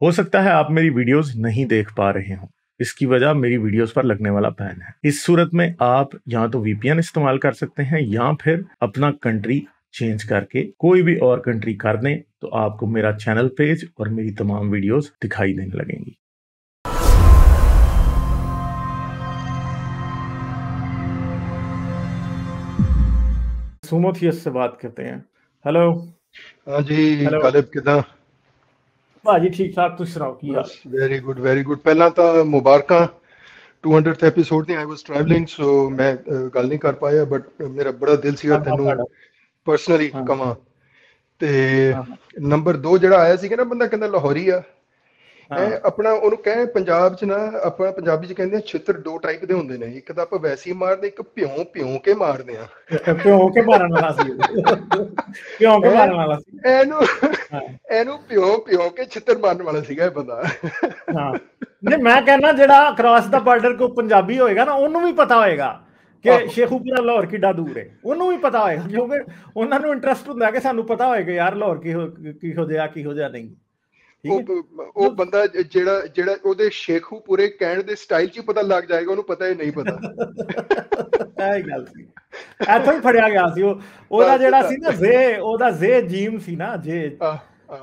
हो सकता है आप मेरी वीडियोस नहीं देख पा रहे हो, इसकी वजह मेरी वीडियोस पर लगने वाला बैन है। इस सूरत में आप या तो वीपीएन इस्तेमाल कर सकते हैं या फिर अपना कंट्री चेंज करके कोई भी और कंट्री कर दें, तो आपको मेरा चैनल पेज और मेरी तमाम वीडियोस दिखाई देने लगेंगी। सुमोथियस से बात करते हैं। हेलो। हाँ जी हेलो गालिब किदा भाजी, ठीक ठाक, तुम सुनाओ की हाल? बस वेरी गुड पहला तो मुबारਕਾਂ 200th episode the I was travelling so मैं गल नहीं कर पाया बट मेरा बड़ा दिल सीगा ਤੈਨੂੰ पर्सनली हाँ ਕਵਾਂ ਤੇ हाँ ਨੰਬਰ 2 ਜਿਹੜਾ ਆਇਆ ਸੀਗਾ ਨਾ ਬੰਦਾ ਕਹਿੰਦਾ ਲਾਹੌਰੀ ਆ हाँ ਆਪਣਾ ਉਹਨੂੰ ਕਹੇ ਪੰਜਾਬ ਚ ਨਾ ਆਪਾਂ ਪੰਜਾਬੀ ਚ ਕਹਿੰਦੇ ਆ ਛਿੱਤਰ ਦੋ ਟਾਈਪ ਦੇ ਹੁੰਦੇ ਨੇ ਇੱਕ ਤਾਂ ਆਪਾਂ ਵੈਸੀ ਮਾਰਦੇ ਇੱਕ ਭਿਉਂ ਭਿਉਂ ਕੇ ਮਾਰਦੇ ਆ ਭਿਉਂ ਕੇ ਮਾਰਨ ਵਾਲਾ ਸੀ ਭਿਉਂ ਕੇ ਮਾਰਨ ਵਾਲਾ ਸੀ ਇਹਨੂੰ ਹਾਂ ਇਹਨੂੰ ਭਿਉਂ ਭਿਉਂ ਕੇ ਛਿੱਤਰ ਮਾਰਨ ਵਾਲਾ ਸੀਗਾ ਇਹ ਬੰਦਾ ਹਾਂ ਨਹੀਂ ਮੈਂ ਕਹਿੰਦਾ ਜਿਹੜਾ ਅਕ੍ਰੋਸ ਦਾ ਬਾਰਡਰ ਕੋ ਪੰਜਾਬੀ ਹੋਏਗਾ ਨਾ ਉਹਨੂੰ ਵੀ ਪਤਾ ਹੋਏਗਾ ਕਿ ਸ਼ੇਖੂਪੁਰਾ ਲਾਹੌਰ ਕਿੱਡਾ ਦੂਰ ਹੈ, ਉਹਨੂੰ ਵੀ ਪਤਾ ਹੋਏਗਾ ਕਿਉਂਕਿ ਉਹਨਾਂ ਨੂੰ ਇੰਟਰਸਟ ਹੁੰਦਾ ਕਿ ਸਾਨੂੰ ਪਤਾ ਹੋਏਗਾ ਯਾਰ ਲਾਹੌਰ ਕਿਹੋ ਜਿਹਾ ਨਹੀਂ। ਉਹ ਬੰਦਾ ਜਿਹੜਾ ਉਹਦੇ ਸ਼ੇਖੂਪੁਰੇ ਕਹਿਣ ਦੇ ਸਟਾਈਲ 'ਚ ਪਤਾ ਲੱਗ ਜਾਏਗਾ ਉਹਨੂੰ ਪਤਾ ਹੀ ਨਹੀਂ ਪਤਾ। ਇਹ ਗੱਲ ਸੀ, ਇੱਥੋਂ ਹੀ ਫੜਿਆ ਗਿਆ ਸੀ ਉਹਦਾ ਜਿਹੜਾ ਸੀ ਨਾ ਉਹਦਾ ਜੀਮ ਸੀ ਨਾ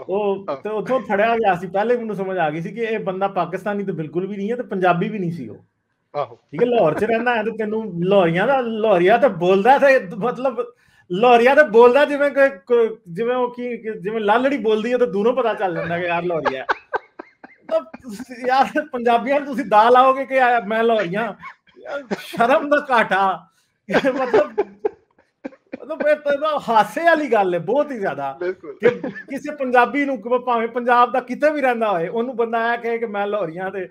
ਉਹ ਤੇ ਉੱਥੋਂ ਫੜਿਆ ਗਿਆ ਸੀ। ਪਹਿਲੇ ਮੈਨੂੰ ਸਮਝ ਆ ਗਈ ਸੀ ਕਿ ਇਹ ਬੰਦਾ ਪਾਕਿਸਤਾਨੀ ਤਾਂ ਬਿਲਕੁਲ ਵੀ ਨਹੀਂ ਹੈ ਤੇ ਪੰਜਾਬੀ ਵੀ ਨਹੀਂ ਸੀ ਉਹ। ਠੀਕ ਹੈ, ਲਾਹੌਰ 'ਚ ਰਹਿੰਦਾ ਹੈ ਤੇ ਤੈਨੂੰ ਲਾਹੌਰੀਆ ਤਾਂ ਬੋਲਦਾ ਤੇ ਮਤਲਬ ਲਾਹੌਰੀਆ ਤਾਂ ਬੋਲਦਾ ਜਿਵੇਂ ਉਹ ਜਿਵੇਂ ਲਾਲੜੀ ਬੋਲਦੀ ਹੈ ਤਾਂ ਦੂਰੋਂ ਪਤਾ ਚੱਲ ਜਾਂਦਾ ਕਿ ਯਾਰ ਲਾਹੌਰੀਆ। ਯਾਰ ਪੰਜਾਬੀਆਂ ਨੂੰ ਤੁਸੀਂ ਦਾ ਲਾਓਗੇ ਕਿ ਮੈਂ ਲਾਹੌਰੀਆ, ਸ਼ਰਮ ਦਾ ਘਾਟਾ। ਮਤਲਬ ਹਾਸੇ ਵਾਲੀ ਗੱਲ ਹੈ ਬਹੁਤ ਹੀ ਜ਼ਿਆਦਾ ਕਿ ਕਿਸੇ ਪੰਜਾਬੀ ਨੂੰ ਭਾਵੇਂ ਪੰਜਾਬ ਦਾ ਕਿਤੇ ਵੀ ਰਹਿੰਦਾ ਹੋਏ ਉਹਨੂੰ ਬੰਦਾ ਇਹ ਕਹੇ ਕਿ ਮੈਂ ਲਾਹੌਰੀਆ। ਤੇ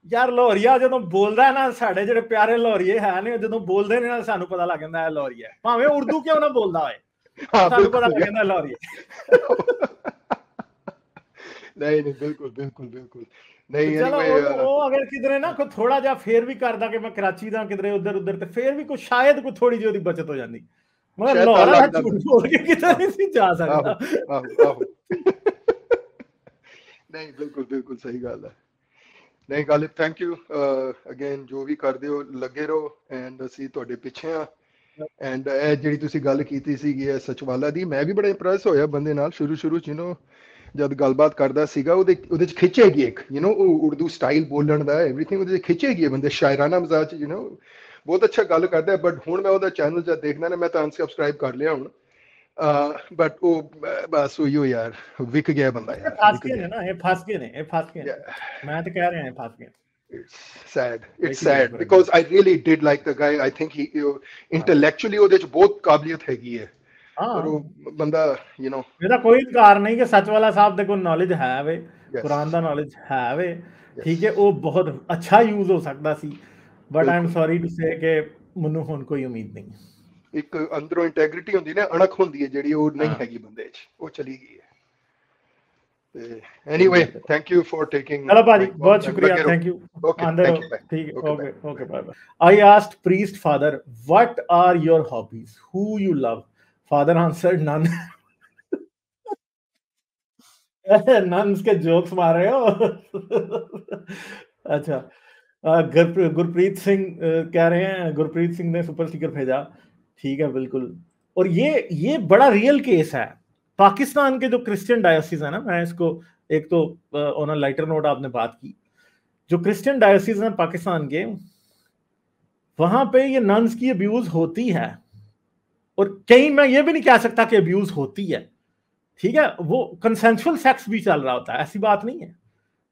ਯਾਰ ਲਾਹੌਰੀਆ ਜਦੋਂ ਬੋਲਦਾ ਨਾ, ਸਾਡੇ ਜਿਹੜੇ ਪਿਆਰੇ ਲਾਹੌਰੀਏ ਹੈ ਨੇ ਜਦੋਂ ਬੋਲਦੇ ਨੇ ਨਾ ਸਾਨੂੰ ਪਤਾ ਲੱਗ ਜਾਂਦਾ ਹੈ ਲਾਹੌਰੀਆ, ਭਾਵੇਂ ਉਰਦੂ ਕਿਉਂ ਨਾ ਬੋਲਦਾ ਹੋਏ ਸਾਨੂੰ ਪਤਾ ਲੱਗ ਜਾਂਦਾ ਲਾਹੌਰੀਆ। ਨਹੀਂ ਬਿਲਕੁਲ ਨਹੀਂ। ਚਲੋ ਉਹ ਅਗਰ ਕਿਧਰੇ ਨਾ ਕੋਈ ਥੋੜਾ ਜਿਹਾ ਫੇਰ ਵੀ ਕਰਦਾ ਕਿ ਮੈਂ ਕਰਾਚੀ ਦਾ ਕਿਧਰੇ ਉੱਧਰ ਤੇ ਫੇਰ ਵੀ ਕੋਈ ਸ਼ਾਇਦ ਕੋਈ ਥੋੜੀ ਜਿਹੀ ਉਹਦੀ ਬਚਤ ਹੋ ਜਾਂਦੀ। ਮਗਰ ਲਾਹੌਰ ਦਾ ਝੂਠ ਬੋਲ ਕੇ ਕਿਤੇ ਨਹੀਂ ਸੀ ਜਾ ਸਕਦਾ। ਨਹੀਂ ਬਿਲਕੁਲ ਸਹੀ ਗੱਲ ਹੈ। ਨਹੀਂ ਗਾਲਿਬ ਥੈਂਕ ਯੂ ਅਗੇਨ, ਜੋ ਵੀ ਕਰਦੇ ਹੋ ਲੱਗੇ ਰਹੋ ਐਂਡ ਅਸੀਂ ਤੁਹਾਡੇ ਪਿੱਛੇ ਆ। ਐਂਡ ਇਹ ਜਿਹੜੀ ਤੁਸੀਂ ਗੱਲ ਕੀਤੀ ਸੀਗੀ ਸਚਵਾਲਾ ਦੀ, ਮੈਂ ਵੀ ਬੜਾ ਇੰਪ੍ਰੈਸ ਹੋਇਆ ਬੰਦੇ ਨਾਲ ਸ਼ੁਰੂ ਚ ਜਦ ਗੱਲਬਾਤ ਕਰਦਾ ਸੀਗਾ। ਉਹਦੇ ਚ ਖਿੱਚ ਹੈਗੀ ਇੱਕ ਉਹ ਉਰਦੂ ਸਟਾਈਲ ਬੋਲਣ ਦਾ ਐਵਰੀਥਿੰਗ ਉਹਦੇ ਚ ਖਿੱਚ ਹੈਗੀ ਹੈ। ਬੰਦੇ ਸ਼ਾਇਰਾਨਾ ਮਿਜ਼ਾਜ ਚ ਬਹੁਤ ਅੱਛਾ ਗੱਲ ਕਰਦਾ। ਬਟ ਹੁਣ ਮੈਂ ਉਹਦਾ ਚੈਨਲ ਜਦ ਦੇਖਦਾ ਨਾ, ਮੈਂ ਤਾਂ ਅਨਸਬਸਕ੍ਰਾਈਬ ਕਰ ਲਿਆ ਹੁਣ। ਬਟ ਉਹ ਬਸ ਉਹੀਓ ਯਾਰ ਵਿਕ ਗਿਆ ਬੰਦਾ ਯਾਰ, ਫਸ ਗਏ ਨੇ ਨਾ, ਇਹ ਫਸ ਗਏ ਨੇ ਮੈਂ ਤਾਂ ਕਹਿ ਰਿਹਾ ਇਹ ਫਸ ਗਏ। It's sad because I really did like the guy. I think he intellectually ਉਹਦੇ ਚ ਬਹੁਤ ਕਾਬਲੀਅਤ ਹੈਗੀ ਹੈ। ਪਰ ਉਹ ਬੰਦਾ ਇਹਦਾ ਕੋਈ ਇਨਕਾਰ ਨਹੀਂ ਕਿ ਸੱਚਵਾਲਾ ਸਾਹਿਬ ਦੇ ਕੋਲ ਨੌਲੇਜ ਹੈ ਵੇ, ਕੁਰਾਨ ਦਾ ਨੌਲੇਜ ਹੈ ਵੇ, ਠੀਕ ਹੈ, ਉਹ ਬਹੁਤ ਅੱਛਾ ਯੂਜ਼ ਹੋ ਸਕਦਾ ਸੀ। But I am sorry to say ਕਿ ਮੈਨੂੰ ਹੁਣ ਕੋਈ ਉਮੀਦ ਨਹੀਂ। ਇੱਕ ਅੰਦਰੋਂ ਇੰਟੈਗ੍ਰਿਟੀ ਹੁੰਦੀ ਨਾ, ਅਣਖ ਹੁੰਦੀ ਹੈ ਜਿਹੜੀ ਉਹ ਨਹੀਂ ਹੈਗੀ ਬੰਦੇ 'ਚ, ਉਹ ਚਲੀ ਗਈ ਹੈ। ਤੇ anyway thank you for taking. ਚਲੋ ਭਾਜੀ ਬਹੁਤ ਸ਼ੁਕਰੀਆ, ਥੈਂਕ ਯੂ। ਠੀਕ ਹੈ, okay bye bye. I asked priest father, what are your hobbies? Who you love? Father answered, none. nuns के जोक्स मार रहे हो? अच्छा, गुरप्रीत सिंह कह रहे हैं, गुरप्रीत सिंह ने सुपर स्टिकर भेजा, ठीक है बिल्कुल। और ये बड़ा रियल केस है। पाकिस्तान के जो क्रिश्चियन डायोसिस है ना, मैं इसको एक तो ऑन अ लाइटर नोट आपने बात की, जो क्रिश्चियन डायोसिस है पाकिस्तान के, वहां पे ये नन्स की अब्यूज होती है। और कहीं मैं ये भी नहीं कह सकता कि अब्यूज होती है, ठीक है, वो कंसेंसुअल सेक्स भी चल रहा होता है, ऐसी बात नहीं है।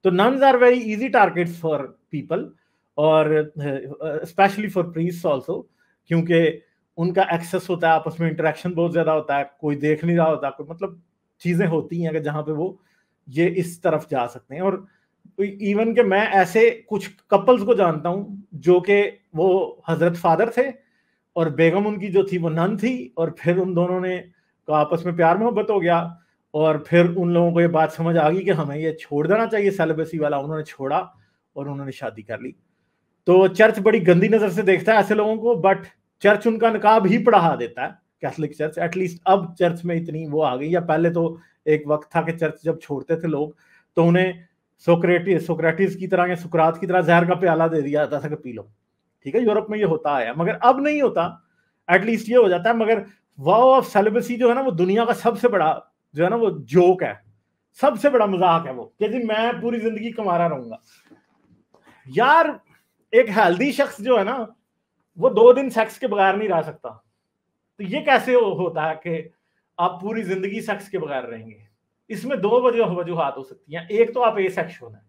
तो nuns are very easy targets for people, और स्पेशली फॉर प्रीस्ट्स आल्सो, क्योंकि उनका एक्सेस होता है, आपस में इंटरेक्शन बहुत ज्यादा होता है, कोई देख नहीं रहा होता, कोई मतलब चीजें होती हैं कि जहां पे वो ये इस तरफ जा सकते हैं। और इवन के मैं ऐसे कुछ कपल्स को जानता हूं जो कि वो हजरत फादर थे और बेगम उनकी जो थी वो नन थी, और फिर उन दोनों ने आपस में प्यार मोहब्बत हो गया, और फिर उन लोगों को ये बात समझ आ गई कि हमें ये छोड़ देना चाहिए सेलिबेसी वाला, उन्होंने छोड़ा और उन्होंने शादी कर ली। तो चर्च बड़ी गंदी नजर से देखता है ऐसे लोगों को, बट चर्च उनका निकाब ही पढ़ा देता है, कैथोलिक चर्च एटलीस्ट। अब चर्च में इतनी वो आ गई, या पहले तो एक वक्त था कि चर्च जब छोड़ते थे लोग तो उन्हें सोक्रेटिस की तरह या सुकरात की तरह जहर का प्याला दे दिया जाता था कि पी लो। ठीक है, यूरोप में ये होता है, मगर अब नहीं होता, एटलीस्ट ये हो जाता है। मगर वॉव ऑफ सेलिबेसी जो है ना, वो दुनिया का सबसे बड़ा जो है ना वो जोक है, सबसे बड़ा मजाक है वो, कि जी मैं पूरी जिंदगी कुंवारा रहूंगा। यार एक हेल्दी शख्स जो है ना वो 2 दिन सेक्स के बगैर नहीं रह सकता, तो ये कैसे होता है कि आप पूरी जिंदगी सेक्स के बगैर रहेंगे? इसमें 2 वजूहात हो सकती हैं। एक तो आप एसेक्सुअल हैं,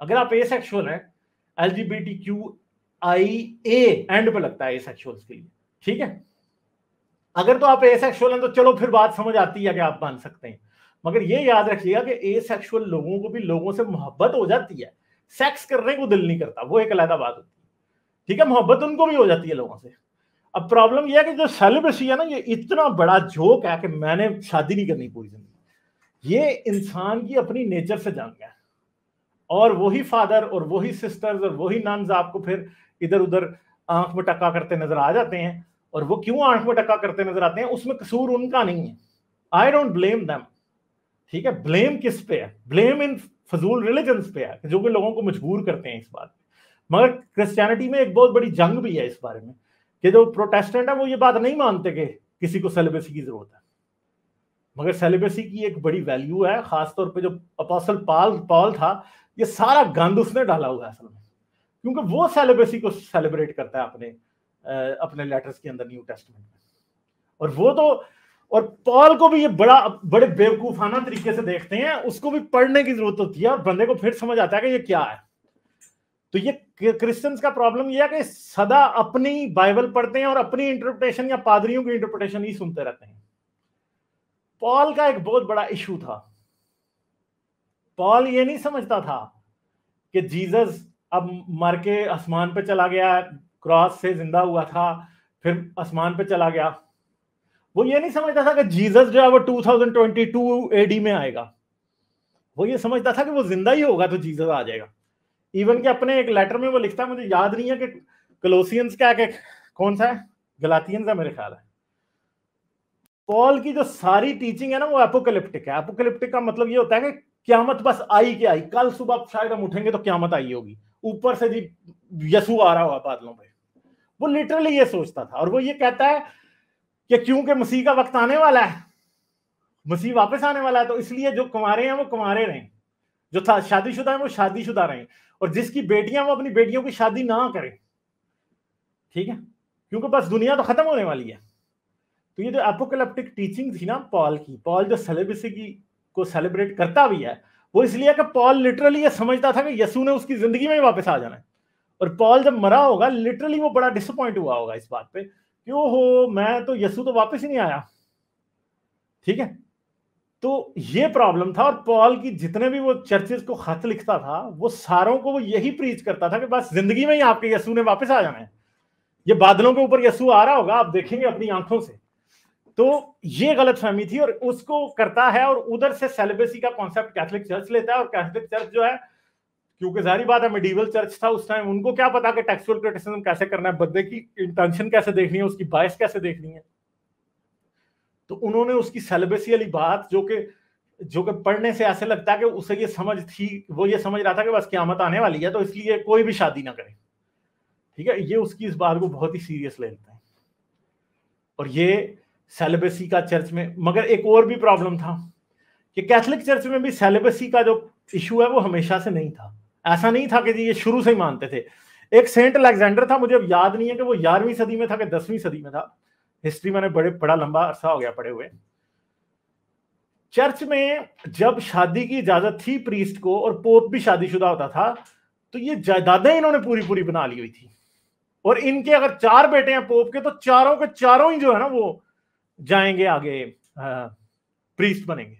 अगर आप एसेक्सुअल हैं, LGBTQIA एंड पे लगता है एसेक्सुअल्स के लिए, ठीक है। अगर तो आप एसेक्सुअल हैं तो चलो फिर बात समझ आती है कि आप मान सकते हैं, मगर ये याद रखिएगा कि एसेक्सुअल लोगों को भी लोगों से मोहब्बत हो जाती है, सेक्स करने को दिल नहीं करता, वो एक अलग बात होती है, ठीक है। मोहब्बत उनको भी हो जाती है लोगों से। अब प्रॉब्लम यह है कि जो सेलिब्रेसी है ना, ये इतना बड़ा जोक है कि मैंने शादी नहीं करनी पूरी जिंदगी, ये इंसान की अपनी नेचर से जंग है। और वही फादर और वही सिस्टर्स और वही नन्स आपको फिर इधर उधर आंख में टक्का करते नजर आ जाते हैं। और वो क्यों आंख में टक्का करते नजर आते हैं, उसमें कसूर उनका नहीं है। आई डोंट ब्लेम देम, ठीक है। ब्लेम किस पे है? ब्लेम इन फजूल रिलीजन्स पे है, जो कि लोगों को मजबूर करते हैं इस बात में। मगर क्रिश्चियनिटी में एक बहुत बड़ी जंग भी है इस बारे में, कि जो प्रोटेस्टेंट है वो ये बात नहीं मानते कि किसी को सेलिब्रेसी की जरूरत है। मगर सेलिब्रेसी की एक बड़ी वैल्यू है, खासतौर पे जो अपोस्टल पॉल था, ये सारा गंद उसने डाला हुआ है असल में, क्योंकि वो सेलिब्रेसी को सेलिब्रेट करता है अपने लेटर्स के अंदर न्यू टेस्टमेंट में। और वो तो, और पॉल को भी ये बड़े बेवकूफाना तरीके से देखते हैं, उसको भी पढ़ने की जरूरत होती है और बंदे को फिर समझ आता है कि ये क्या है। तो ये क्रिश्चियंस का प्रॉब्लम ये है कि सदा अपनी बाइबल पढ़ते हैं और अपनी इंटरप्रिटेशन या पादरियों की इंटरप्रिटेशन ही सुनते रहते हैं। पॉल का एक बहुत बड़ा इशू था, पॉल ये नहीं समझता था कि जीसस अब मर के आसमान पे चला गया, क्रॉस से जिंदा हुआ था, फिर आसमान पे चला गया। वो ये नहीं समझता था कि जीसस जो है वो 2022 AD में आएगा। वो ये समझता था कि वो जिंदा ही होगा तो जीसस आ जाएगा। इवन के अपने एक लेटर में वो लिखता है, मुझे याद नहीं है कि कोलोसियंस क्या के कौन सा है, गलातियंस है मेरे ख्याल है। पॉल की जो सारी टीचिंग है ना वो एपोकलिप्टिक है। एपोकलिप्टिक का मतलब ये होता है कि क्यामत बस आई के आई, कल सुबह शायद हम उठेंगे तो क्यामत आई होगी, ऊपर से जी यसू आ रहा होगा बादलों पे। वो लिटरली ये सोचता था। और वो ये कहता है कि क्योंकि मसीह का वक्त आने वाला है, मसीह वापस आने वाला है, तो इसलिए जो कुंवारे हैं वो कुंवारे रहें, जो था शादीशुदा है वो शादीशुदा रहें, और जिसकी बेटियां वो अपनी बेटियों की शादी ना करें, ठीक है, क्योंकि बस दुनिया तो खत्म होने वाली है। तो ये जो एपोकलिप्टिक टीचिंग थी ना पॉल की, पॉल जो सेलिब्रेसी की को सेलिब्रेट करता भी है, वो इसलिए कि पॉल लिटरली ये समझता था कि यसू ने उसकी जिंदगी में ही वापस आ जाना है। और पॉल जब मरा होगा लिटरली वो बड़ा डिसअपॉइंट हुआ होगा इस बात पे कि ओहो मैं तो यसू तो वापस ही नहीं आया, ठीक है। तो ये प्रॉब्लम था। और पॉल की जितने भी वो चर्चेस को खत लिखता था वो सारों को वो यही प्रीच करता था कि बस जिंदगी में ही आपके यसू ने वापस आ जाना है, ये बादलों के ऊपर यसू आ रहा होगा, आप देखेंगे अपनी आंखों से। तो ये गलत फहमी थी और उसको करता है। और उधर से सेलिब्रेसी का कॉन्सेप्ट कैथोलिक चर्च लेता है। और कैथोलिक चर्च जो है, क्योंकि जारी बात है मेडिवल चर्च था उस टाइम, उनको क्या पता कि टेक्सुअल क्रिटिसिज्म कैसे करना है, बंदे की इंटेंशन कैसे देखनी है, उसकी बायस कैसे देखनी है। तो उन्होंने उसकी सेलिब्रेसी वाली बात जो कि पढ़ने से ऐसे लगता है कि उसे ये समझ थी, वो ये समझ रहा था कि बस क़यामत आने वाली है तो इसलिए कोई भी शादी ना करे, ठीक है। ये उसकी इस बात को बहुत ही सीरियस ले लेते हैं। और ये सेलिब्रेसी का चर्च में, मगर एक और भी प्रॉब्लम था कि कैथोलिक चर्च में भी सेलिब्रेसी का जो इशू है वो हमेशा से नहीं था। ऐसा नहीं था कि ये शुरू से ही मानते थे। एक सेंट अलेक्जेंडर था, मुझे अब याद नहीं है कि वो 11वीं सदी में था कि 10वीं सदी में था, हिस्ट्री मैंने बड़ा लंबा अरसा हो गया पढ़े हुए। चर्च में जब शादी की इजाजत थी प्रीस्ट को, और पोप भी शादीशुदा होता था, तो ये जायदादें इन्होंने पूरी बना ली हुई थी। और इनके अगर 4 बेटे हैं पोप के, तो चारों के चारों ही जो है ना वो जाएंगे आगे, प्रीस्ट बनेंगे।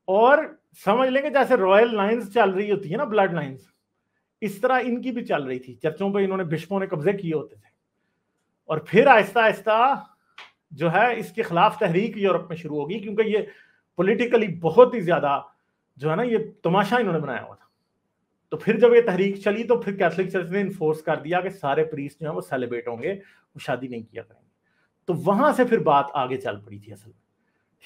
और समझ लेंगे जैसे रॉयल लाइंस चल रही होती है ना, ब्लड लाइंस, इस तरह इनकी भी चल रही थी। चर्चों पे इन्होंने बिशपों ने कब्जे किए होते थे। और फिर आहिस्ता आहिस्ता जो है इसके खिलाफ तहरीक यूरोप में शुरू होगी, क्योंकि ये पॉलिटिकली बहुत ही ज्यादा जो है ना ये तमाशा इन्होंने बनाया हुआ था। तो फिर जब ये तहरीक चली तो फिर कैथोलिक चर्च ने इन्फोर्स कर दिया कि सारे प्रीस्ट जो है वो सेलिब्रेट होंगे, वो शादी नहीं किया करेंगे। तो वहां से फिर बात आगे चल पड़ी थी असल में,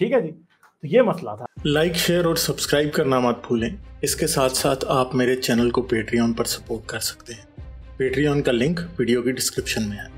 ठीक है जी। तो ये मसला था। लाइक, शेयर और सब्सक्राइब करना मत भूलें। इसके साथ साथ आप मेरे चैनल को पेट्रियन पर सपोर्ट कर सकते हैं। पेट्रियन का लिंक वीडियो की डिस्क्रिप्शन में है।